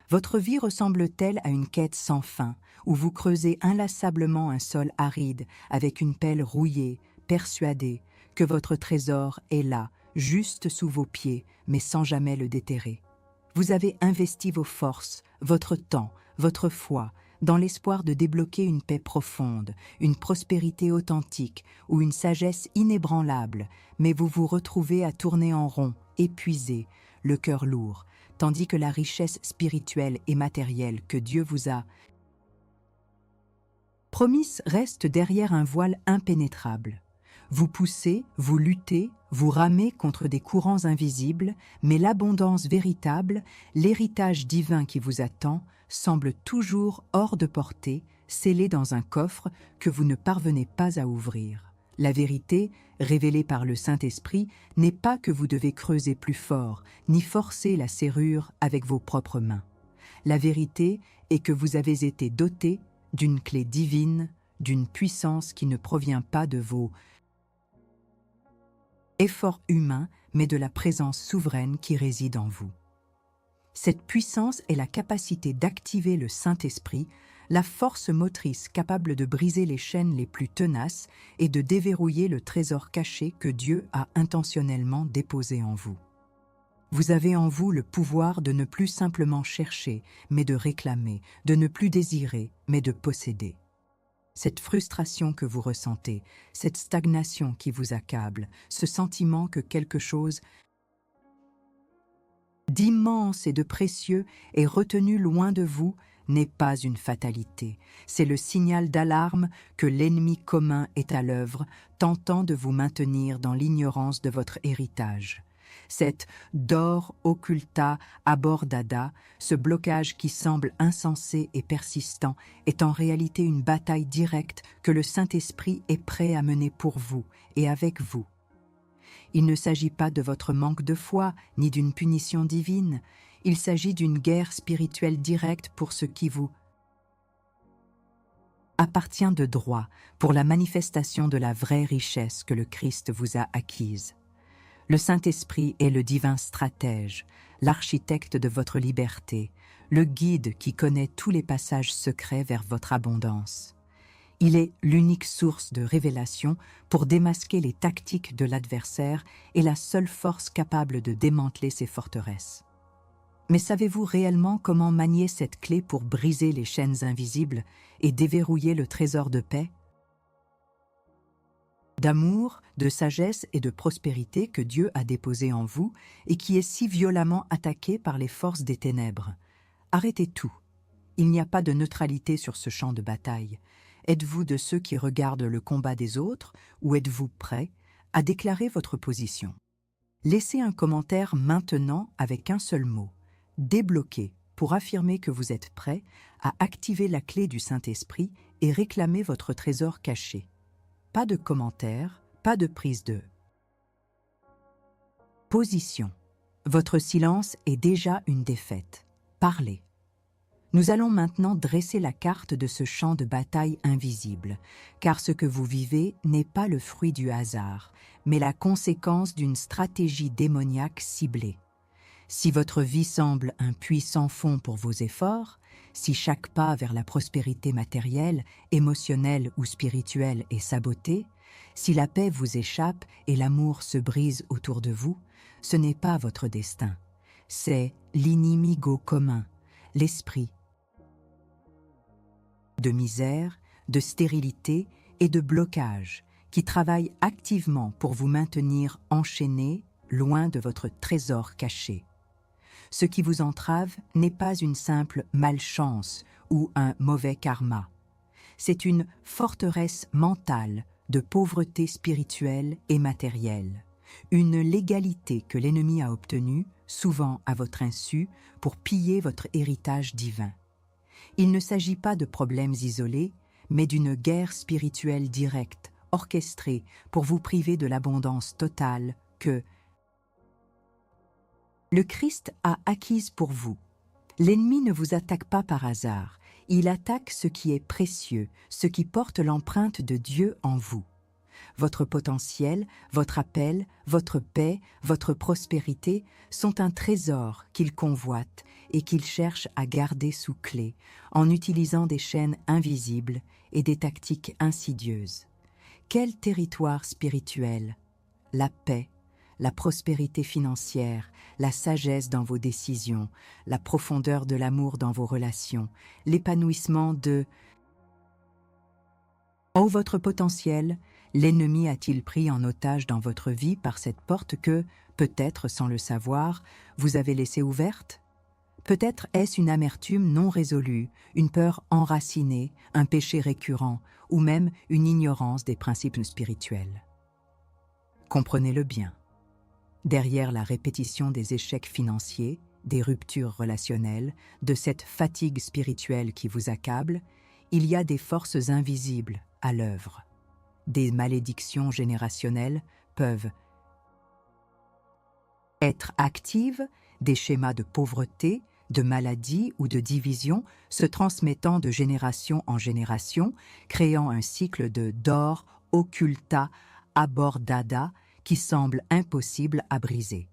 Votre vie ressemble-t-elle à une quête sans fin, où vous creusez inlassablement un sol aride avec une pelle rouillée, persuadé que votre trésor est là, juste sous vos pieds, mais sans jamais le déterrer? Vous avez investi vos forces, votre temps, votre foi, dans l'espoir de débloquer une paix profonde, une prospérité authentique ou une sagesse inébranlable, mais vous vous retrouvez à tourner en rond, épuisé, le cœur lourd, tandis que la richesse spirituelle et matérielle que Dieu vous a promise reste derrière un voile impénétrable. Vous poussez, vous luttez, vous ramez contre des courants invisibles, mais l'abondance véritable, l'héritage divin qui vous attend, semble toujours hors de portée, scellé dans un coffre que vous ne parvenez pas à ouvrir. La vérité, révélée par le Saint-Esprit, n'est pas que vous devez creuser plus fort, ni forcer la serrure avec vos propres mains. La vérité est que vous avez été doté d'une clé divine, d'une puissance qui ne provient pas de vos efforts humains, mais de la présence souveraine qui réside en vous. Cette puissance est la capacité d'activer le Saint-Esprit, la force motrice capable de briser les chaînes les plus tenaces et de déverrouiller le trésor caché que Dieu a intentionnellement déposé en vous. Vous avez en vous le pouvoir de ne plus simplement chercher, mais de réclamer, de ne plus désirer, mais de posséder. Cette frustration que vous ressentez, cette stagnation qui vous accable, ce sentiment que quelque chose d'immense et de précieux est retenu loin de vous, n'est pas une fatalité. C'est le signal d'alarme que l'ennemi commun est à l'œuvre, tentant de vous maintenir dans l'ignorance de votre héritage. Cette dor occulta abordada, ce blocage qui semble insensé et persistant, est en réalité une bataille directe que le Saint-Esprit est prêt à mener pour vous et avec vous. Il ne s'agit pas de votre manque de foi, ni d'une punition divine. Il s'agit d'une guerre spirituelle directe pour ce qui vous appartient de droit, pour la manifestation de la vraie richesse que le Christ vous a acquise. Le Saint-Esprit est le divin stratège, l'architecte de votre liberté, le guide qui connaît tous les passages secrets vers votre abondance. Il est l'unique source de révélation pour démasquer les tactiques de l'adversaire et la seule force capable de démanteler ses forteresses. Mais savez-vous réellement comment manier cette clé pour briser les chaînes invisibles et déverrouiller le trésor de paix, d'amour, de sagesse et de prospérité que Dieu a déposé en vous et qui est si violemment attaqué par les forces des ténèbres? Arrêtez tout. Il n'y a pas de neutralité sur ce champ de bataille. Êtes-vous de ceux qui regardent le combat des autres ou êtes-vous prêt à déclarer votre position? Laissez un commentaire maintenant avec un seul mot, débloquer, pour affirmer que vous êtes prêt à activer la clé du Saint-Esprit et réclamer votre trésor caché. Pas de commentaire, pas de prise de position. Votre silence est déjà une défaite. Parlez. Nous allons maintenant dresser la carte de ce champ de bataille invisible, car ce que vous vivez n'est pas le fruit du hasard, mais la conséquence d'une stratégie démoniaque ciblée. Si votre vie semble un puits sans fond pour vos efforts, si chaque pas vers la prospérité matérielle, émotionnelle ou spirituelle est saboté, si la paix vous échappe et l'amour se brise autour de vous, ce n'est pas votre destin. C'est l'inimigo commun, l'esprit de misère, de stérilité et de blocage qui travaille activement pour vous maintenir enchaîné, loin de votre trésor caché. Ce qui vous entrave n'est pas une simple malchance ou un mauvais karma. C'est une forteresse mentale de pauvreté spirituelle et matérielle, une légalité que l'ennemi a obtenue, souvent à votre insu, pour piller votre héritage divin. Il ne s'agit pas de problèmes isolés, mais d'une guerre spirituelle directe, orchestrée pour vous priver de l'abondance totale que le Christ a acquise pour vous. L'ennemi ne vous attaque pas par hasard, il attaque ce qui est précieux, ce qui porte l'empreinte de Dieu en vous. Votre potentiel, votre appel, votre paix, votre prospérité sont un trésor qu'il convoite et qu'il cherche à garder sous clé en utilisant des chaînes invisibles et des tactiques insidieuses. Quel territoire spirituel? La paix, la prospérité financière, la sagesse dans vos décisions, la profondeur de l'amour dans vos relations, l'épanouissement de... Oh, votre potentiel, l'ennemi a-t-il pris en otage dans votre vie par cette porte que, peut-être sans le savoir, vous avez laissée ouverte? Peut-être est-ce une amertume non résolue, une peur enracinée, un péché récurrent, ou même une ignorance des principes spirituels. Comprenez-le bien. Derrière la répétition des échecs financiers, des ruptures relationnelles, de cette fatigue spirituelle qui vous accable, il y a des forces invisibles à l'œuvre. Des malédictions générationnelles peuvent être actives, des schémas de pauvreté, de maladie ou de division se transmettant de génération en génération, créant un cycle de dor, occulta, abordada qui semble impossible à briser.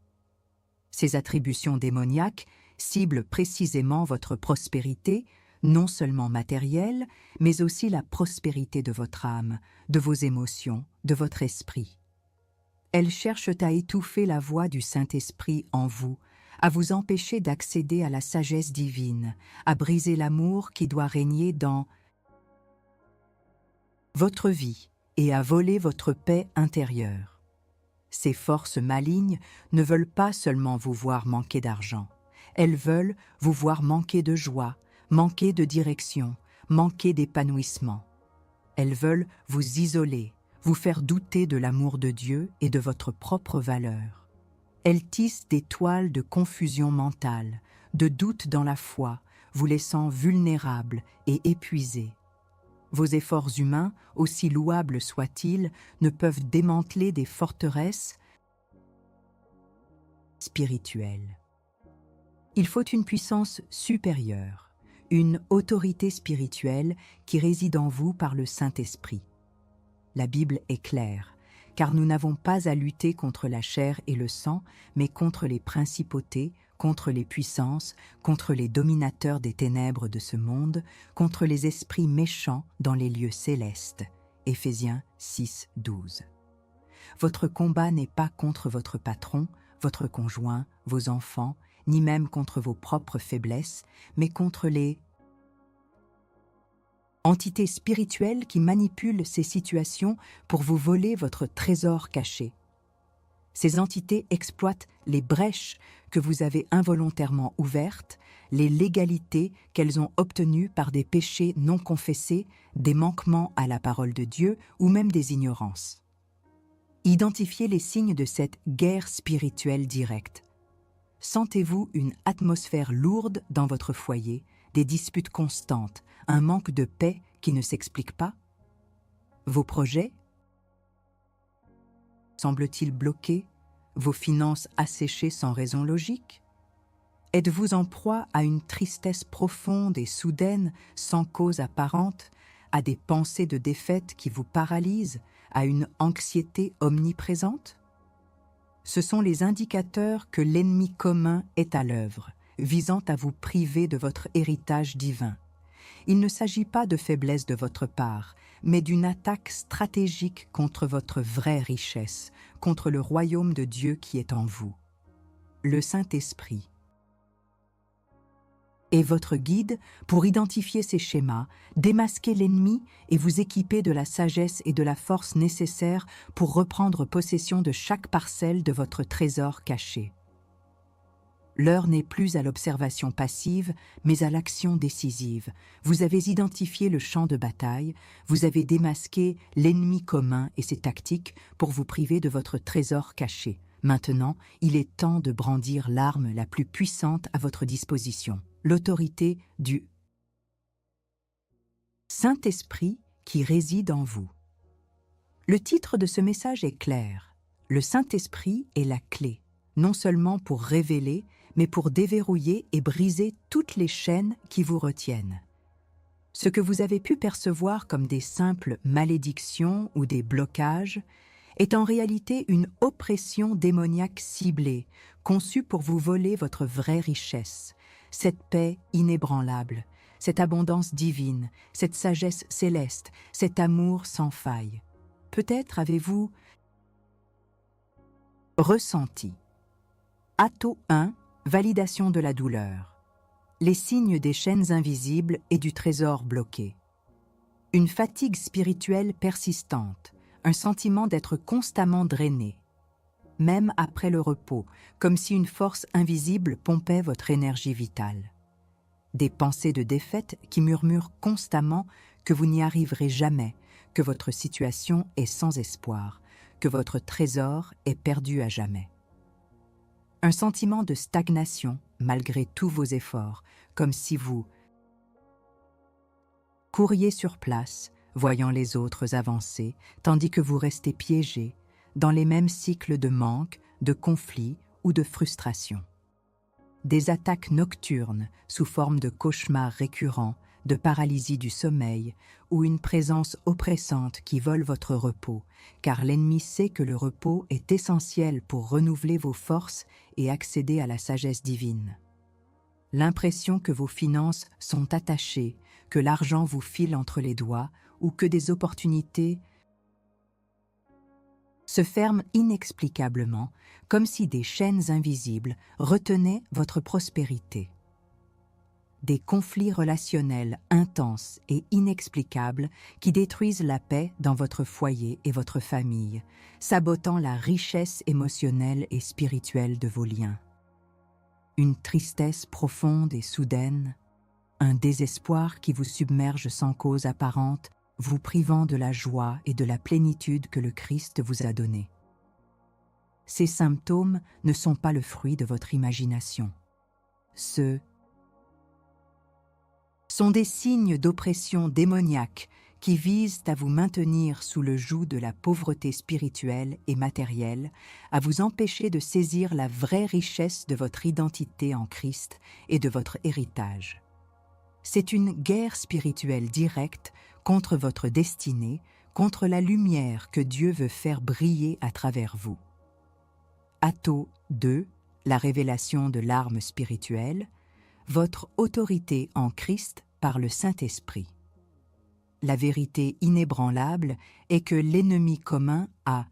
Ces attributions démoniaques ciblent précisément votre prospérité, non seulement matérielle, mais aussi la prospérité de votre âme, de vos émotions, de votre esprit. Elles cherchent à étouffer la voix du Saint-Esprit en vous, à vous empêcher d'accéder à la sagesse divine, à briser l'amour qui doit régner dans votre vie et à voler votre paix intérieure. Ces forces malignes ne veulent pas seulement vous voir manquer d'argent, elles veulent vous voir manquer de joie, manquer de direction, manquer d'épanouissement. Elles veulent vous isoler, vous faire douter de l'amour de Dieu et de votre propre valeur. Elles tissent des toiles de confusion mentale, de doute dans la foi, vous laissant vulnérables et épuisés. Vos efforts humains, aussi louables soient-ils, ne peuvent démanteler des forteresses spirituelles. Il faut une puissance supérieure, une autorité spirituelle qui réside en vous par le Saint-Esprit. La Bible est claire, car nous n'avons pas à lutter contre la chair et le sang, mais contre les principautés, contre les puissances, contre les dominateurs des ténèbres de ce monde, contre les esprits méchants dans les lieux célestes. Éphésiens 6, 12. Votre combat n'est pas contre votre patron, votre conjoint, vos enfants, ni même contre vos propres faiblesses, mais contre les entités spirituelles qui manipulent ces situations pour vous voler votre trésor caché. Ces entités exploitent les brèches que vous avez involontairement ouvertes, les légalités qu'elles ont obtenues par des péchés non confessés, des manquements à la parole de Dieu ou même des ignorances. Identifiez les signes de cette guerre spirituelle directe. Sentez-vous une atmosphère lourde dans votre foyer, des disputes constantes, un manque de paix qui ne s'explique pas? Vos projets semblent-ils bloqués? Vos finances asséchées sans raison logique? Êtes-vous en proie à une tristesse profonde et soudaine, sans cause apparente, à des pensées de défaite qui vous paralysent, à une anxiété omniprésente? Ce sont les indicateurs que l'ennemi commun est à l'œuvre, visant à vous priver de votre héritage divin. Il ne s'agit pas de faiblesse de votre part, mais d'une attaque stratégique contre votre vraie richesse, contre le royaume de Dieu qui est en vous. Le Saint-Esprit est votre guide pour identifier ces schémas, démasquer l'ennemi et vous équiper de la sagesse et de la force nécessaires pour reprendre possession de chaque parcelle de votre trésor caché. L'heure n'est plus à l'observation passive, mais à l'action décisive. Vous avez identifié le champ de bataille, vous avez démasqué l'ennemi commun et ses tactiques pour vous priver de votre trésor caché. Maintenant, il est temps de brandir l'arme la plus puissante à votre disposition, l'autorité du Saint-Esprit qui réside en vous. Le titre de ce message est clair. Le Saint-Esprit est la clé, non seulement pour révéler, mais pour déverrouiller et briser toutes les chaînes qui vous retiennent. Ce que vous avez pu percevoir comme des simples malédictions ou des blocages est en réalité une oppression démoniaque ciblée, conçue pour vous voler votre vraie richesse, cette paix inébranlable, cette abondance divine, cette sagesse céleste, cet amour sans faille. Peut-être avez-vous ressenti. Atto 1, validation de la douleur. Les signes des chaînes invisibles et du trésor bloqué. Une fatigue spirituelle persistante, un sentiment d'être constamment drainé. Même après le repos, comme si une force invisible pompait votre énergie vitale. Des pensées de défaite qui murmurent constamment que vous n'y arriverez jamais, que votre situation est sans espoir, que votre trésor est perdu à jamais. Un sentiment de stagnation malgré tous vos efforts, comme si vous couriez sur place, voyant les autres avancer, tandis que vous restez piégé dans les mêmes cycles de manque, de conflits ou de frustration. Des attaques nocturnes sous forme de cauchemars récurrents, de paralysie du sommeil ou une présence oppressante qui vole votre repos, car l'ennemi sait que le repos est essentiel pour renouveler vos forces et accéder à la sagesse divine. L'impression que vos finances sont attachées, que l'argent vous file entre les doigts ou que des opportunités se ferment inexplicablement, comme si des chaînes invisibles retenaient votre prospérité. Des conflits relationnels intenses et inexplicables qui détruisent la paix dans votre foyer et votre famille, sabotant la richesse émotionnelle et spirituelle de vos liens. Une tristesse profonde et soudaine, un désespoir qui vous submerge sans cause apparente, vous privant de la joie et de la plénitude que le Christ vous a donnée. Ces symptômes ne sont pas le fruit de votre imagination. Ce sont des signes d'oppression démoniaque qui visent à vous maintenir sous le joug de la pauvreté spirituelle et matérielle, à vous empêcher de saisir la vraie richesse de votre identité en Christ et de votre héritage. C'est une guerre spirituelle directe contre votre destinée, contre la lumière que Dieu veut faire briller à travers vous. Atto 2, la révélation de l'arme spirituelle, votre autorité en Christ par le Saint-Esprit. La vérité inébranlable est que l'ennemi commun a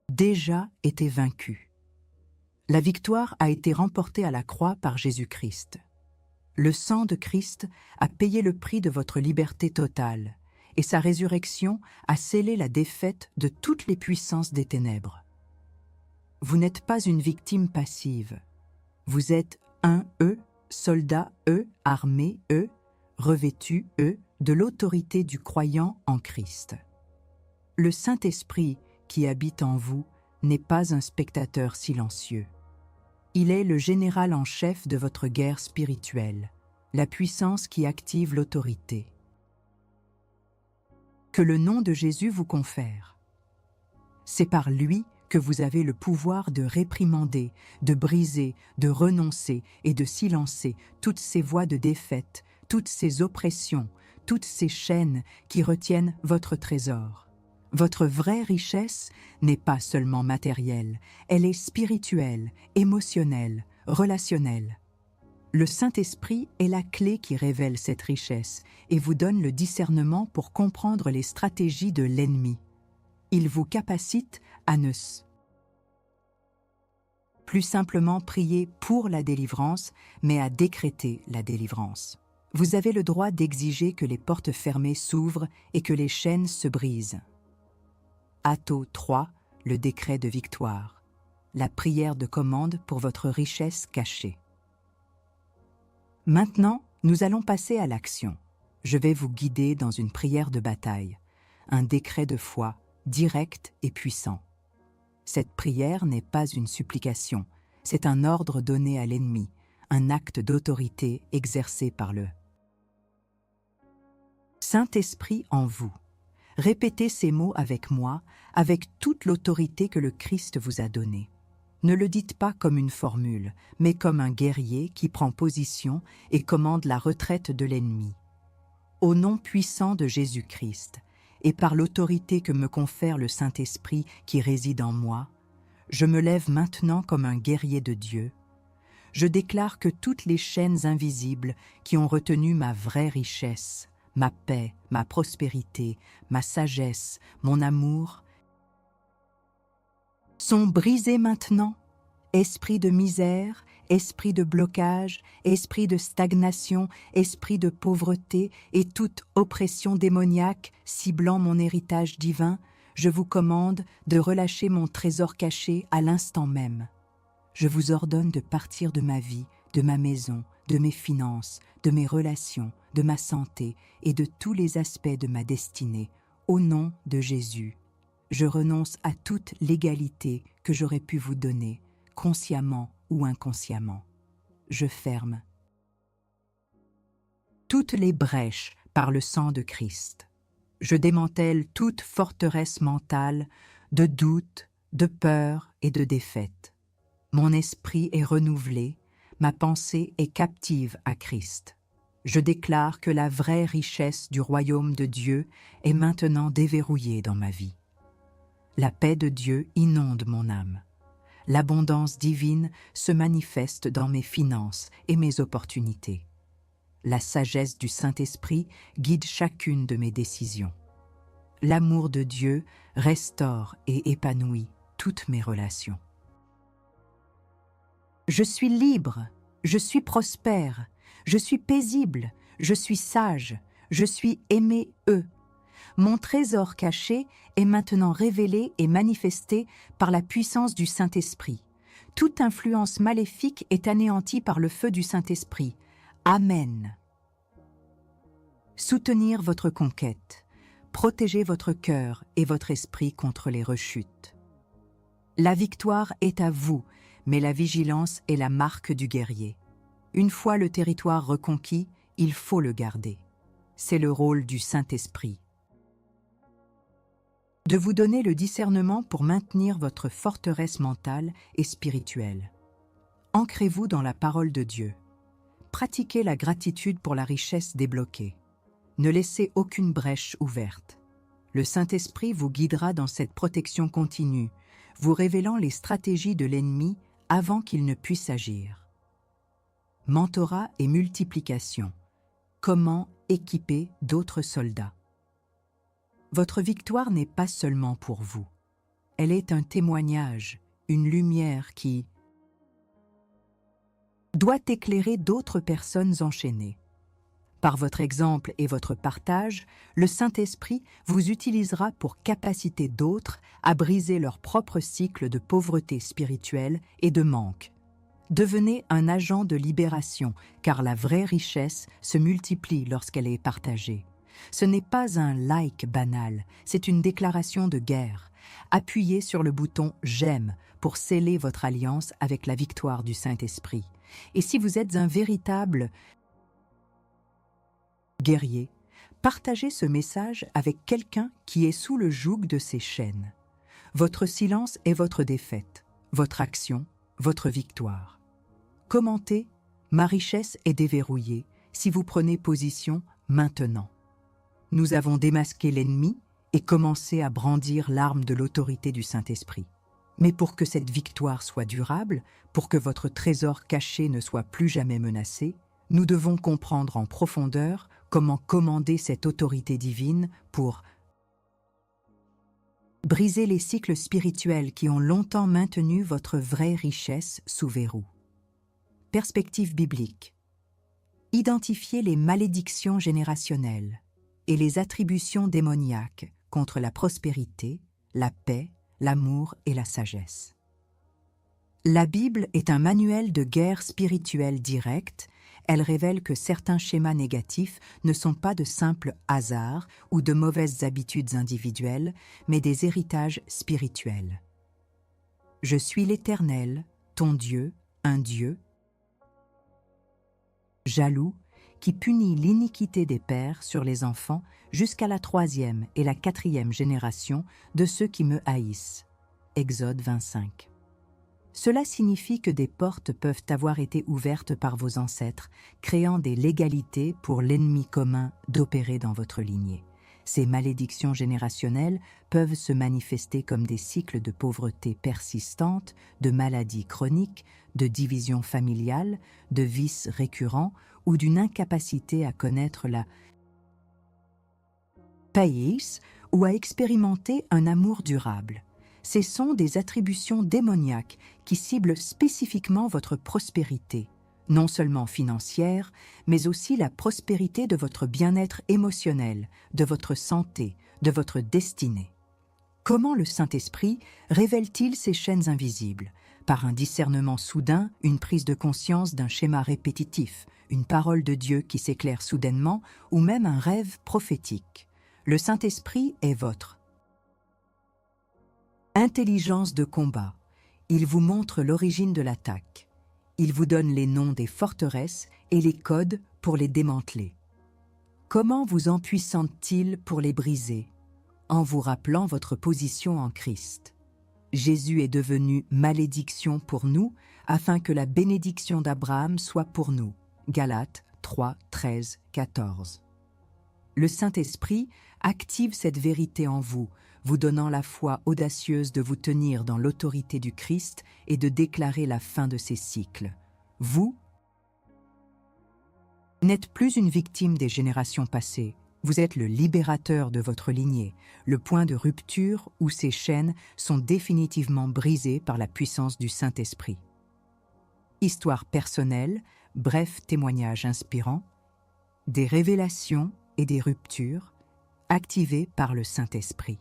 déjà été vaincu. La victoire a été remportée à la croix par Jésus-Christ. Le sang de Christ a payé le prix de votre liberté totale, et sa résurrection a scellé la défaite de toutes les puissances des ténèbres. Vous n'êtes pas une victime passive. Vous êtes un soldat armé revêtu de l'autorité du croyant en Christ. Le Saint-Esprit qui habite en vous n'est pas un spectateur silencieux. Il est le général en chef de votre guerre spirituelle, la puissance qui active l'autorité. Que le nom de Jésus vous confère. C'est par lui que vous avez le pouvoir de réprimander, de briser, de renoncer et de silencer toutes ces voix de défaite, toutes ces oppressions, toutes ces chaînes qui retiennent votre trésor. Votre vraie richesse n'est pas seulement matérielle, elle est spirituelle, émotionnelle, relationnelle. Le Saint-Esprit est la clé qui révèle cette richesse et vous donne le discernement pour comprendre les stratégies de l'ennemi. Il vous capacite à ne plus simplement prier pour la délivrance, mais à décréter la délivrance. Vous avez le droit d'exiger que les portes fermées s'ouvrent et que les chaînes se brisent. Atto 3, le décret de victoire, la prière de commande pour votre richesse cachée. Maintenant, nous allons passer à l'action. Je vais vous guider dans une prière de bataille, un décret de foi direct et puissant. Cette prière n'est pas une supplication, c'est un ordre donné à l'ennemi, un acte d'autorité exercé par le Saint-Esprit en vous. Répétez ces mots avec moi, avec toute l'autorité que le Christ vous a donnée. Ne le dites pas comme une formule, mais comme un guerrier qui prend position et commande la retraite de l'ennemi. Au nom puissant de Jésus-Christ, et par l'autorité que me confère le Saint-Esprit qui réside en moi, je me lève maintenant comme un guerrier de Dieu. Je déclare que toutes les chaînes invisibles qui ont retenu ma vraie richesse, ma paix, ma prospérité, ma sagesse, mon amour, sont brisées maintenant. Esprit de misère, esprit de blocage, esprit de stagnation, esprit de pauvreté et toute oppression démoniaque ciblant mon héritage divin, je vous commande de relâcher mon trésor caché à l'instant même. Je vous ordonne de partir de ma vie, de ma maison, de mes finances, de mes relations, de ma santé et de tous les aspects de ma destinée. Au nom de Jésus, je renonce à toute l'égalité que j'aurais pu vous donner, consciemment ou inconsciemment. Je ferme toutes les brèches par le sang de Christ. Je démantèle toute forteresse mentale de doute, de peur et de défaite. Mon esprit est renouvelé, ma pensée est captive à Christ. Je déclare que la vraie richesse du royaume de Dieu est maintenant déverrouillée dans ma vie. La paix de Dieu inonde mon âme. L'abondance divine se manifeste dans mes finances et mes opportunités. La sagesse du Saint-Esprit guide chacune de mes décisions. L'amour de Dieu restaure et épanouit toutes mes relations. Je suis libre, je suis prospère, je suis paisible, je suis sage, je suis aimé. Mon trésor caché est maintenant révélé et manifesté par la puissance du Saint-Esprit. Toute influence maléfique est anéantie par le feu du Saint-Esprit. Amen. Soutenir votre conquête. Protégez votre cœur et votre esprit contre les rechutes. La victoire est à vous, mais la vigilance est la marque du guerrier. Une fois le territoire reconquis, il faut le garder. C'est le rôle du Saint-Esprit. De vous donner le discernement pour maintenir votre forteresse mentale et spirituelle. Ancrez-vous dans la parole de Dieu. Pratiquez la gratitude pour la richesse débloquée. Ne laissez aucune brèche ouverte. Le Saint-Esprit vous guidera dans cette protection continue, vous révélant les stratégies de l'ennemi avant qu'il ne puisse agir. Mentorat et multiplication. Comment équiper d'autres soldats? Votre victoire n'est pas seulement pour vous. Elle est un témoignage, une lumière qui doit éclairer d'autres personnes enchaînées. Par votre exemple et votre partage, le Saint-Esprit vous utilisera pour capaciter d'autres à briser leur propre cycle de pauvreté spirituelle et de manque. Devenez un agent de libération, car la vraie richesse se multiplie lorsqu'elle est partagée. Ce n'est pas un like banal, c'est une déclaration de guerre. Appuyez sur le bouton « J'aime » pour sceller votre alliance avec la victoire du Saint-Esprit. Et si vous êtes un véritable guerrier, partagez ce message avec quelqu'un qui est sous le joug de ces chaînes. Votre silence est votre défaite, votre action, votre victoire. Commentez « Ma richesse est déverrouillée » si vous prenez position maintenant. Nous avons démasqué l'ennemi et commencé à brandir l'arme de l'autorité du Saint-Esprit. Mais pour que cette victoire soit durable, pour que votre trésor caché ne soit plus jamais menacé, nous devons comprendre en profondeur comment commander cette autorité divine pour briser les cycles spirituels qui ont longtemps maintenu votre vraie richesse sous verrou. Perspective biblique. Identifiez les malédictions générationnelles et les attributions démoniaques contre la prospérité, la paix, l'amour et la sagesse. La Bible est un manuel de guerre spirituelle directe. Elle révèle que certains schémas négatifs ne sont pas de simples hasards ou de mauvaises habitudes individuelles, mais des héritages spirituels. Je suis l'Éternel, ton Dieu, un Dieu jaloux, qui punit l'iniquité des pères sur les enfants jusqu'à la 3e et la 4e génération de ceux qui me haïssent. Exode 25. Cela signifie que des portes peuvent avoir été ouvertes par vos ancêtres, créant des légalités pour l'ennemi commun d'opérer dans votre lignée. Ces malédictions générationnelles peuvent se manifester comme des cycles de pauvreté persistante, de maladies chroniques, de divisions familiales, de vices récurrents ou d'une incapacité à connaître la païs ou à expérimenter un amour durable. Ce sont des attributions démoniaques qui ciblent spécifiquement votre prospérité, non seulement financière, mais aussi la prospérité de votre bien-être émotionnel, de votre santé, de votre destinée. Comment le Saint-Esprit révèle-t-il ces chaînes invisibles? Par un discernement soudain, une prise de conscience d'un schéma répétitif, une parole de Dieu qui s'éclaire soudainement, ou même un rêve prophétique. Le Saint-Esprit est votre intelligence de combat. Il vous montre l'origine de l'attaque. Il vous donne les noms des forteresses et les codes pour les démanteler. Comment vous en puissante-t-il pour les briser? En vous rappelant votre position en Christ. Jésus est devenu malédiction pour nous, afin que la bénédiction d'Abraham soit pour nous. Galates 3, 13, 14. Le Saint-Esprit active cette vérité en vous, vous donnant la foi audacieuse de vous tenir dans l'autorité du Christ et de déclarer la fin de ces cycles. Vous n'êtes plus une victime des générations passées. Vous êtes le libérateur de votre lignée, le point de rupture où ces chaînes sont définitivement brisées par la puissance du Saint-Esprit. Histoire personnelle, bref témoignage inspirant, des révélations et des ruptures activées par le Saint-Esprit.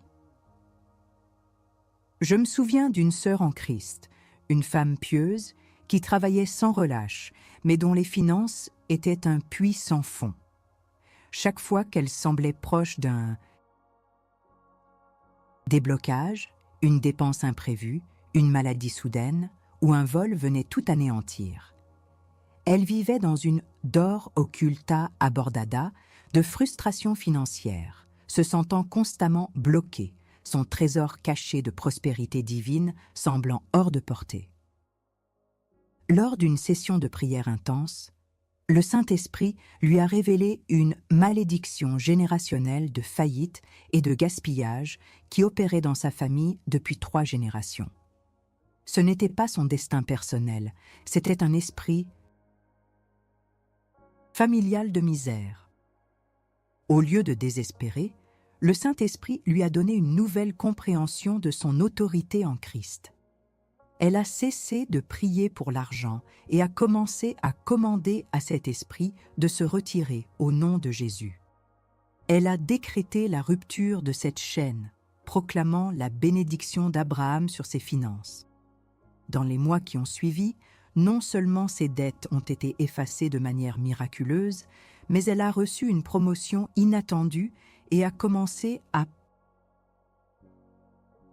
Je me souviens d'une sœur en Christ, une femme pieuse qui travaillait sans relâche, mais dont les finances étaient un puits sans fond. Chaque fois qu'elle semblait proche d'un déblocage, une dépense imprévue, une maladie soudaine ou un vol venait tout anéantir. Elle vivait dans une dor occulta abordada de frustration financière, se sentant constamment bloquée, son trésor caché de prospérité divine semblant hors de portée. Lors d'une session de prière intense, le Saint-Esprit lui a révélé une malédiction générationnelle de faillite et de gaspillage qui opérait dans sa famille depuis 3 générations. Ce n'était pas son destin personnel, c'était un esprit familial de misère. Au lieu de désespérer, le Saint-Esprit lui a donné une nouvelle compréhension de son autorité en Christ. Elle a cessé de prier pour l'argent et a commencé à commander à cet esprit de se retirer au nom de Jésus. Elle a décrété la rupture de cette chaîne, proclamant la bénédiction d'Abraham sur ses finances. Dans les mois qui ont suivi, non seulement ses dettes ont été effacées de manière miraculeuse, mais elle a reçu une promotion inattendue et a commencé à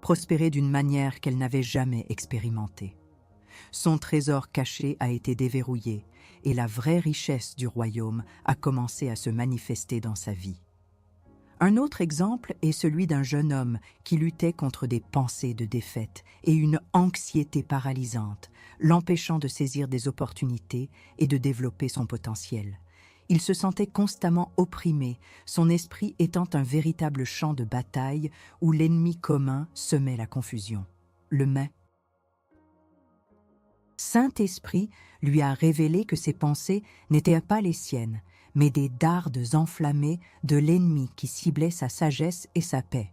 prospérer d'une manière qu'elle n'avait jamais expérimentée. Son trésor caché a été déverrouillé et la vraie richesse du royaume a commencé à se manifester dans sa vie. Un autre exemple est celui d'un jeune homme qui luttait contre des pensées de défaite et une anxiété paralysante, l'empêchant de saisir des opportunités et de développer son potentiel. Il se sentait constamment opprimé, son esprit étant un véritable champ de bataille où l'ennemi commun semait la confusion. Le Saint-Esprit lui a révélé que ses pensées n'étaient pas les siennes, mais des dardes enflammés de l'ennemi qui ciblait sa sagesse et sa paix.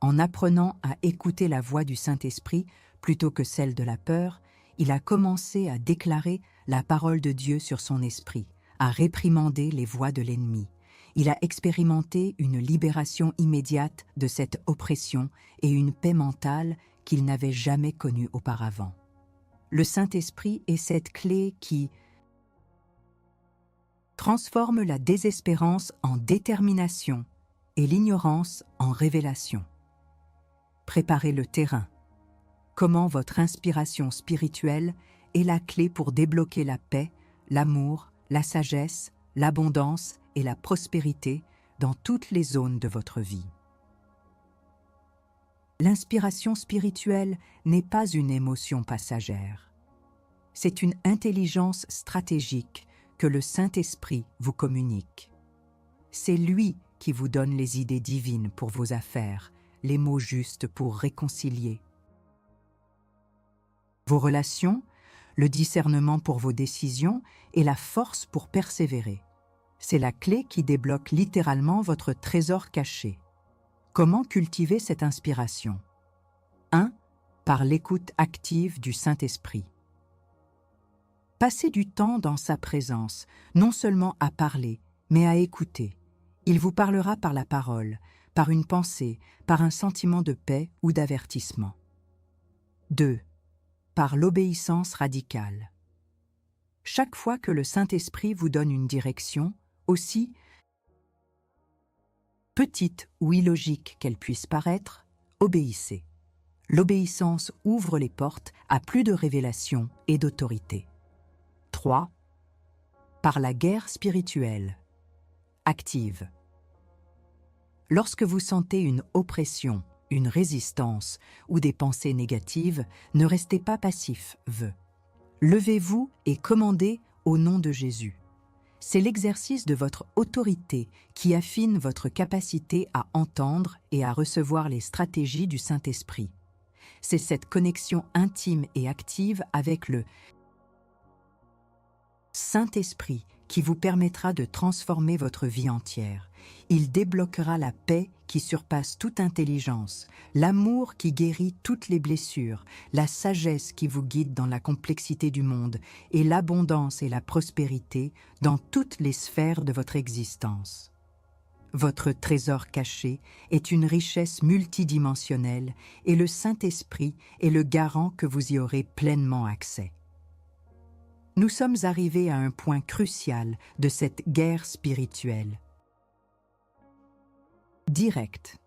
En apprenant à écouter la voix du Saint-Esprit plutôt que celle de la peur, il a commencé à déclarer la parole de Dieu sur son esprit, à réprimander les voix de l'ennemi. Il a expérimenté une libération immédiate de cette oppression et une paix mentale qu'il n'avait jamais connue auparavant. Le Saint-Esprit est cette clé qui transforme la désespérance en détermination et l'ignorance en révélation. Préparez le terrain. Comment votre inspiration spirituelle est la clé pour débloquer la paix, l'amour, la sagesse, l'abondance et la prospérité dans toutes les zones de votre vie. L'inspiration spirituelle n'est pas une émotion passagère. C'est une intelligence stratégique que le Saint-Esprit vous communique. C'est lui qui vous donne les idées divines pour vos affaires, les mots justes pour réconcilier vos relations, le discernement pour vos décisions et la force pour persévérer. C'est la clé qui débloque littéralement votre trésor caché. Comment cultiver cette inspiration? 1. Par l'écoute active du Saint-Esprit. Passez du temps dans sa présence, non seulement à parler, mais à écouter. Il vous parlera par la parole, par une pensée, par un sentiment de paix ou d'avertissement. 2. Par l'obéissance radicale. Chaque fois que le Saint-Esprit vous donne une direction, aussi petite ou illogique qu'elle puisse paraître, obéissez. L'obéissance ouvre les portes à plus de révélation et d'autorité. 3. Par la guerre spirituelle. Active. Lorsque vous sentez une oppression, une résistance ou des pensées négatives, ne restez pas passif. Levez-vous et commandez au nom de Jésus. C'est l'exercice de votre autorité qui affine votre capacité à entendre et à recevoir les stratégies du Saint-Esprit. C'est cette connexion intime et active avec le Saint-Esprit qui vous permettra de transformer votre vie entière. Il débloquera la paix qui surpasse toute intelligence, l'amour qui guérit toutes les blessures, la sagesse qui vous guide dans la complexité du monde et l'abondance et la prospérité dans toutes les sphères de votre existence. Votre trésor caché est une richesse multidimensionnelle et le Saint-Esprit est le garant que vous y aurez pleinement accès. Nous sommes arrivés à un point crucial de cette guerre spirituelle. Direct.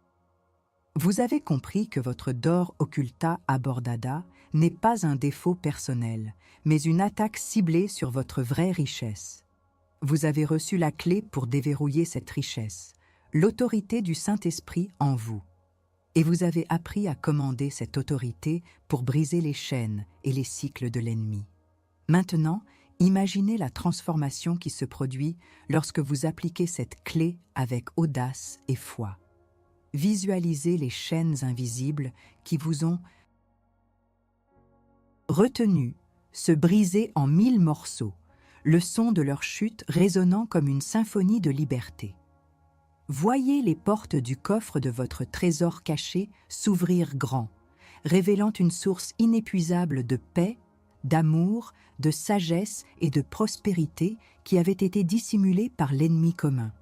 Vous avez compris que votre Dor Occulta Abordada n'est pas un défaut personnel, mais une attaque ciblée sur votre vraie richesse. Vous avez reçu la clé pour déverrouiller cette richesse, l'autorité du Saint-Esprit en vous. Et vous avez appris à commander cette autorité pour briser les chaînes et les cycles de l'ennemi. Maintenant, imaginez la transformation qui se produit lorsque vous appliquez cette clé avec audace et foi. Visualisez les chaînes invisibles qui vous ont retenu se briser en 1000 morceaux, le son de leur chute résonnant comme une symphonie de liberté. Voyez les portes du coffre de votre trésor caché s'ouvrir grand, révélant une source inépuisable de paix, d'amour, de sagesse et de prospérité qui avait été dissimulée par l'ennemi commun.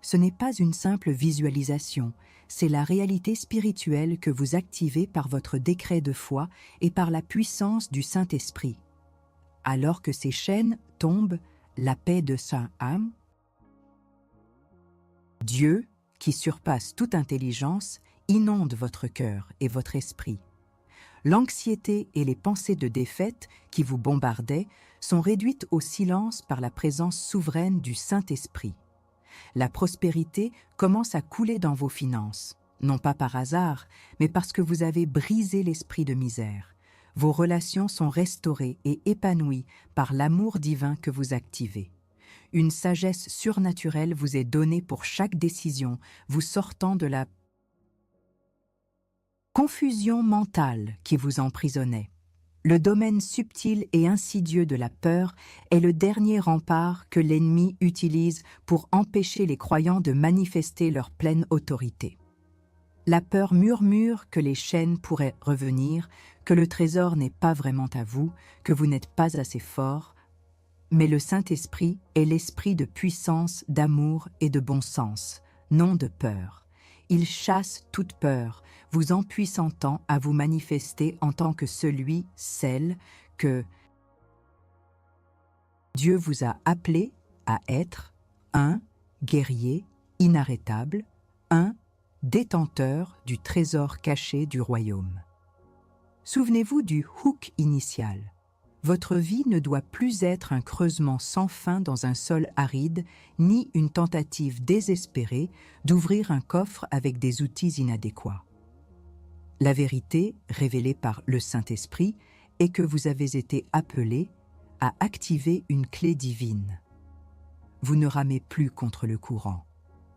Ce n'est pas une simple visualisation, c'est la réalité spirituelle que vous activez par votre décret de foi et par la puissance du Saint-Esprit. Alors que ces chaînes tombent, la paix de Saint-Am, Dieu, qui surpasse toute intelligence, inonde votre cœur et votre esprit. L'anxiété et les pensées de défaite qui vous bombardaient sont réduites au silence par la présence souveraine du Saint-Esprit. La prospérité commence à couler dans vos finances, non pas par hasard, mais parce que vous avez brisé l'esprit de misère. Vos relations sont restaurées et épanouies par l'amour divin que vous activez. Une sagesse surnaturelle vous est donnée pour chaque décision, vous sortant de la confusion mentale qui vous emprisonnait. Le domaine subtil et insidieux de la peur est le dernier rempart que l'ennemi utilise pour empêcher les croyants de manifester leur pleine autorité. La peur murmure que les chaînes pourraient revenir, que le trésor n'est pas vraiment à vous, que vous n'êtes pas assez fort, mais le Saint-Esprit est l'esprit de puissance, d'amour et de bon sens, non de peur. Il chasse toute peur, vous empuissantant à vous manifester en tant que celui, celle, que Dieu vous a appelé à être, un guerrier inarrêtable, un détenteur du trésor caché du royaume. Souvenez-vous du hook initial. Votre vie ne doit plus être un creusement sans fin dans un sol aride, ni une tentative désespérée d'ouvrir un coffre avec des outils inadéquats. La vérité, révélée par le Saint-Esprit, est que vous avez été appelés à activer une clé divine. Vous ne ramez plus contre le courant.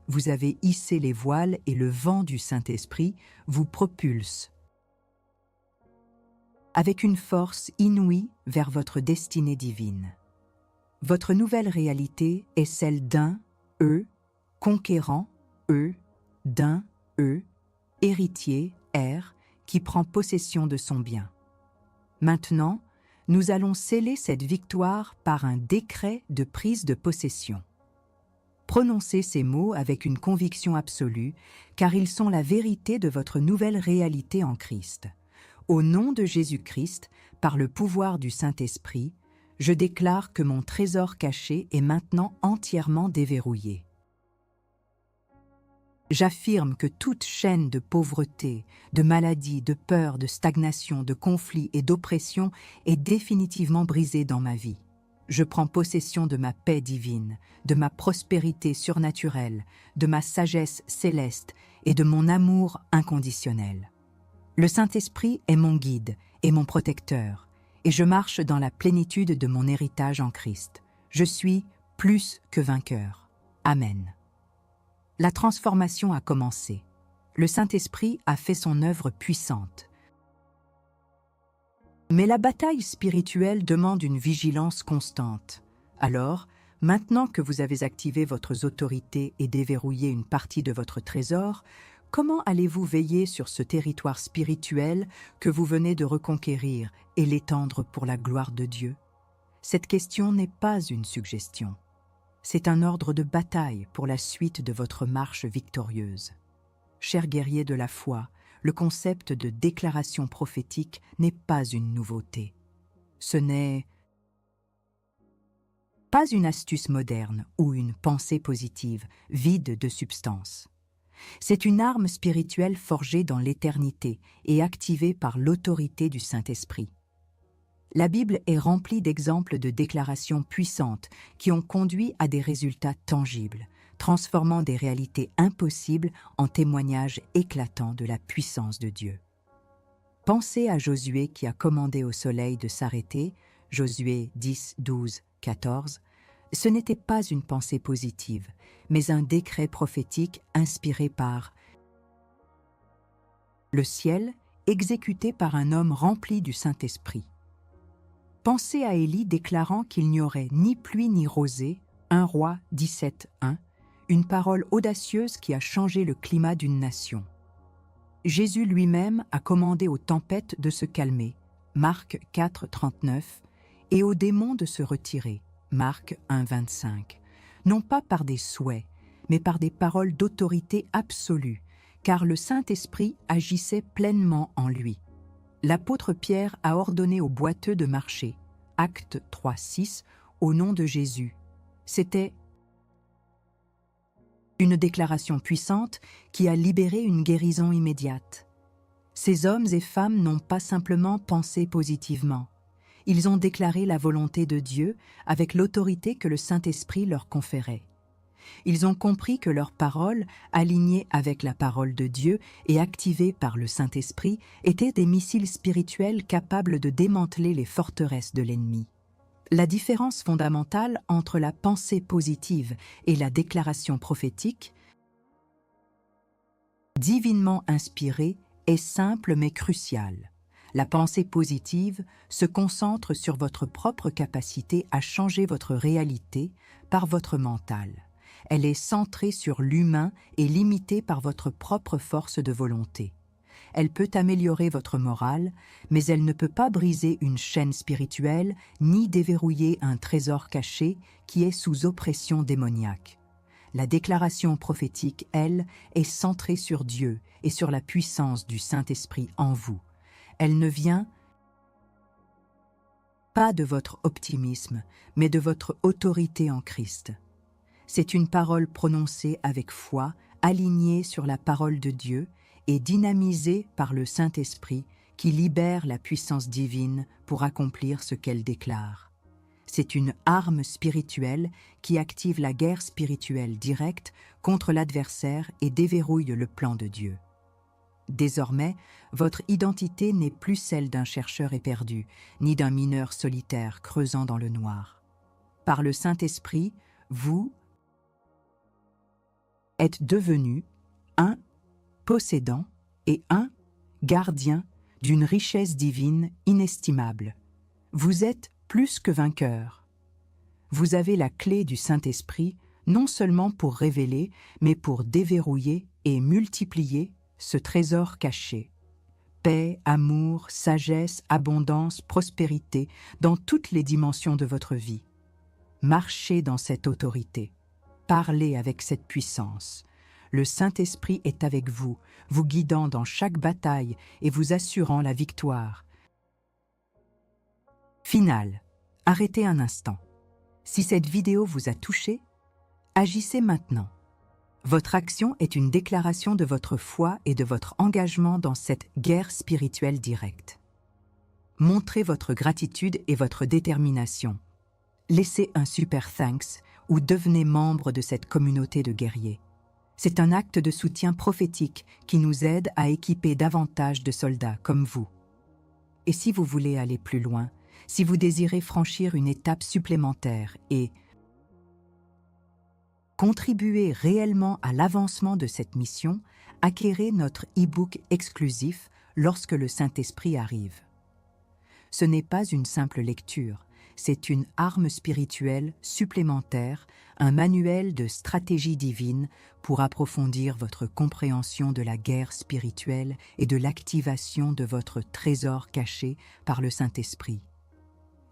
Vous avez hissé les voiles et le vent du Saint-Esprit vous propulse avec une force inouïe vers votre destinée divine. Votre nouvelle réalité est celle d'un E, conquérant E, d'un E, héritier R, qui prend possession de son bien. Maintenant, nous allons sceller cette victoire par un décret de prise de possession. Prononcez ces mots avec une conviction absolue, car ils sont la vérité de votre nouvelle réalité en Christ. Au nom de Jésus-Christ, par le pouvoir du Saint-Esprit, je déclare que mon trésor caché est maintenant entièrement déverrouillé. J'affirme que toute chaîne de pauvreté, de maladie, de peur, de stagnation, de conflit et d'oppression est définitivement brisée dans ma vie. Je prends possession de ma paix divine, de ma prospérité surnaturelle, de ma sagesse céleste et de mon amour inconditionnel. Le Saint-Esprit est mon guide et mon protecteur, et je marche dans la plénitude de mon héritage en Christ. Je suis plus que vainqueur. Amen. La transformation a commencé. Le Saint-Esprit a fait son œuvre puissante. Mais la bataille spirituelle demande une vigilance constante. Alors, maintenant que vous avez activé votre autorité et déverrouillé une partie de votre trésor, comment allez-vous veiller sur ce territoire spirituel que vous venez de reconquérir et l'étendre pour la gloire de Dieu? Cette question n'est pas une suggestion. C'est un ordre de bataille pour la suite de votre marche victorieuse. Chers guerriers de la foi, le concept de déclaration prophétique n'est pas une nouveauté. Ce n'est pas une astuce moderne ou une pensée positive, vide de substance. C'est une arme spirituelle forgée dans l'éternité et activée par l'autorité du Saint-Esprit. La Bible est remplie d'exemples de déclarations puissantes qui ont conduit à des résultats tangibles, transformant des réalités impossibles en témoignages éclatants de la puissance de Dieu. Pensez à Josué qui a commandé au soleil de s'arrêter, Josué 10, 12, 14. Ce n'était pas une pensée positive, mais un décret prophétique inspiré par le ciel, exécuté par un homme rempli du Saint-Esprit. Pensez à Élie déclarant qu'il n'y aurait ni pluie ni rosée, 1 Roi 17, 1, une parole audacieuse qui a changé le climat d'une nation. Jésus lui-même a commandé aux tempêtes de se calmer, Marc 4, 39, et aux démons de se retirer, Marc 1, 25, non pas par des souhaits, mais par des paroles d'autorité absolue, car le Saint-Esprit agissait pleinement en lui. L'apôtre Pierre a ordonné aux boiteux de marcher, Actes 3, 6, au nom de Jésus. C'était une déclaration puissante qui a libéré une guérison immédiate. Ces hommes et femmes n'ont pas simplement pensé positivement. Ils ont déclaré la volonté de Dieu avec l'autorité que le Saint-Esprit leur conférait. Ils ont compris que leurs paroles, alignées avec la parole de Dieu et activées par le Saint-Esprit, étaient des missiles spirituels capables de démanteler les forteresses de l'ennemi. La différence fondamentale entre la pensée positive et la déclaration prophétique, divinement inspirée, est simple mais cruciale. La pensée positive se concentre sur votre propre capacité à changer votre réalité par votre mental. Elle est centrée sur l'humain et limitée par votre propre force de volonté. Elle peut améliorer votre morale, mais elle ne peut pas briser une chaîne spirituelle ni déverrouiller un trésor caché qui est sous oppression démoniaque. La déclaration prophétique, elle, est centrée sur Dieu et sur la puissance du Saint-Esprit en vous. Elle ne vient pas de votre optimisme, mais de votre autorité en Christ. C'est une parole prononcée avec foi, alignée sur la parole de Dieu et dynamisée par le Saint-Esprit qui libère la puissance divine pour accomplir ce qu'elle déclare. C'est une arme spirituelle qui active la guerre spirituelle directe contre l'adversaire et déverrouille le plan de Dieu. Désormais, votre identité n'est plus celle d'un chercheur éperdu, ni d'un mineur solitaire creusant dans le noir. Par le Saint-Esprit, vous êtes devenu un possédant et un gardien d'une richesse divine inestimable. Vous êtes plus que vainqueur. Vous avez la clé du Saint-Esprit, non seulement pour révéler, mais pour déverrouiller et multiplier ce trésor caché. Paix, amour, sagesse, abondance, prospérité, dans toutes les dimensions de votre vie. Marchez dans cette autorité. Parlez avec cette puissance. Le Saint-Esprit est avec vous, vous guidant dans chaque bataille et vous assurant la victoire. Finale. Arrêtez un instant. Si cette vidéo vous a touché, agissez maintenant. Votre action est une déclaration de votre foi et de votre engagement dans cette guerre spirituelle directe. Montrez votre gratitude et votre détermination. Laissez un super thanks ou devenez membre de cette communauté de guerriers. C'est un acte de soutien prophétique qui nous aide à équiper davantage de soldats comme vous. Et si vous voulez aller plus loin, si vous désirez franchir une étape supplémentaire et contribuer réellement à l'avancement de cette mission, acquérez notre e-book exclusif lorsque le Saint-Esprit arrive. Ce n'est pas une simple lecture, c'est une arme spirituelle supplémentaire, un manuel de stratégie divine pour approfondir votre compréhension de la guerre spirituelle et de l'activation de votre trésor caché par le Saint-Esprit.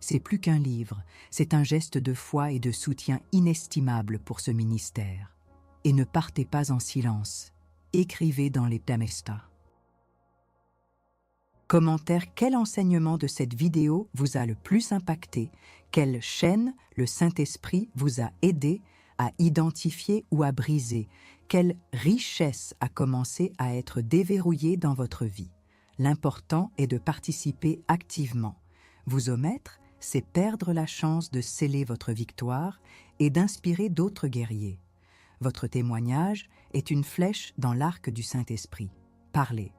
C'est plus qu'un livre, c'est un geste de foi et de soutien inestimable pour ce ministère. Et ne partez pas en silence. Écrivez dans les Damesta. Commentaire: quel enseignement de cette vidéo vous a le plus impacté? Quelle chaîne le Saint-Esprit vous a aidé à identifier ou à briser? Quelle richesse a commencé à être déverrouillée dans votre vie? L'important est de participer activement. Vous omettre, c'est perdre la chance de sceller votre victoire et d'inspirer d'autres guerriers. Votre témoignage est une flèche dans l'arc du Saint-Esprit. Parlez.